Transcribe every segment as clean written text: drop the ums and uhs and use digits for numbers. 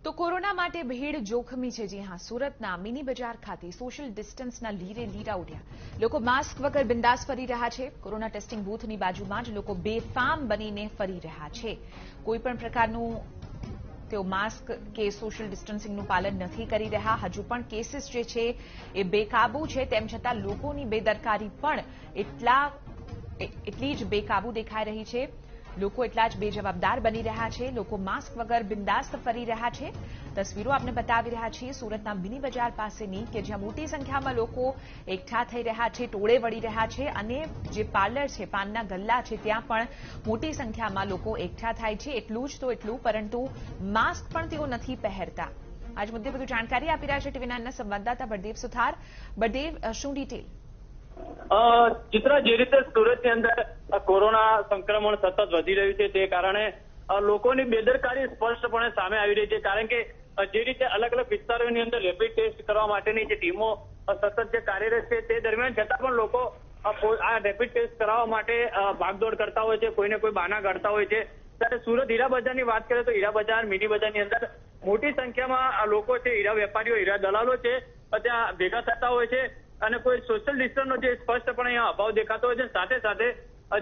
તો કોરોના માટે ભીડ જોખમી છે। જી હા, સુરતના મિની બજાર ખાતે સોશિયલ ડિસ્ટન્સના લીરા ઉડ્યા। લોકો માસ્ક વગર બિંદાસ ફરી રહ્યા છે। કોરોના ટેસ્ટિંગ બૂથની બાજુમાં જ લોકો બેફામ બનીને ફરી રહ્યા છે। કોઈપણ પ્રકારનું તેઓ માસ્ક કે સોશિયલ ડિસ્ટન્સિંગનું પાલન નથી કરી રહ્યા। હજુ પણ કેસીસ જે છે એ બેકાબુ છે, તેમ છતાં લોકોની બેદરકારી પણ એટલી જ બેકાબુ દેખાઈ રહી છે। લોકો એટલા જ બેજવાબદાર બની રહ્યા છે। લોકો માસ્ક વગર બિંદાસ્ત ફરી રહ્યા છે। તસવીરો આપને બતાવી રહ્યા છીએ સુરતના મિની બજાર પાસેની, કે જ્યાં મોટી સંખ્યામાં લોકો એકઠા થઈ રહ્યા છે, ટોળે વળી રહ્યા છે, અને જે પાર્લર છે, પાનના ગલ્લા છે, ત્યાં પણ મોટી સંખ્યામાં લોકો એકઠા થાય છે। એટલું જ તો એટલું, પરંતુ માસ્ક પણ તેઓ નથી પહેરતા। આજ મુદ્દે વધુ જાણકારી આપી રહ્યા છે ટીવી 9ના સંવાદદાતા બળદેવ સુથાર। બળદેવ, શું ડિટેલ? ચિત્રા, જે રીતે સુરતની અંદર કોરોના સંક્રમણ સતત વધી રહ્યું છે, તે કારણે લોકોની બેદરકારી સ્પષ્ટપણે સામે આવી રહી છે। કારણ કે જે રીતે અલગ અલગ વિસ્તારોની અંદર રેપિડ ટેસ્ટ કરવા માટેની જે ટીમો સતત જે કાર્યરત છે, તે દરમિયાન છતાં પણ લોકો આ રેપિડ ટેસ્ટ કરાવવા માટે ભાગદોડ કરતા હોય છે, કોઈને કોઈ બહાના કાઢતા હોય છે। ત્યારે સુરત હીરા બજારની વાત કરીએ તો હીરા બજાર, મિની બજારની અંદર મોટી સંખ્યામાં લોકો છે, હીરા વેપારીઓ, હીરા દલાલો છે, ત્યાં ભેગા થતા હોય છે, અને કોઈ સોશિયલ ડિસ્ટન્સનો જે સ્પષ્ટપણે અહીંયા અભાવ દેખાતો હોય છે। સાથે સાથે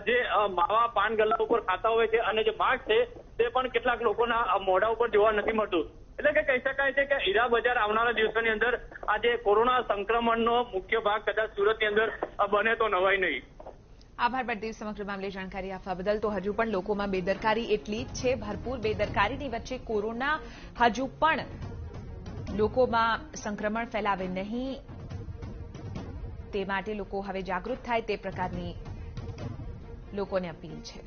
જે માવા પાન ગલ્લા ઉપર ખાતા હોય છે, અને જે માસ્ક છે તે પણ કેટલાક લોકોના મોઢા ઉપર જોવા નથી મળતું। એટલે કે કહી શકાય છે કે હીરા બજાર આવનારા દિવસોની અંદર આજે કોરોના સંક્રમણનો મુખ્ય ભાગ કદાચ સુરતની અંદર બને તો નવાઈ નહીં। આભાર બળદેવ, સમગ્ર મામલે જાણકારી આપવા બદલ। તો હજુ પણ લોકોમાં બેદરકારી એટલી જ છે। ભરપૂર બેદરકારીની વચ્ચે કોરોના હજુ પણ લોકોમાં સંક્રમણ ફેલાવે નહીં, તે માટે લોકો હવે જાગૃત થાય, તે પ્રકારની લોકોને અપીલ છે।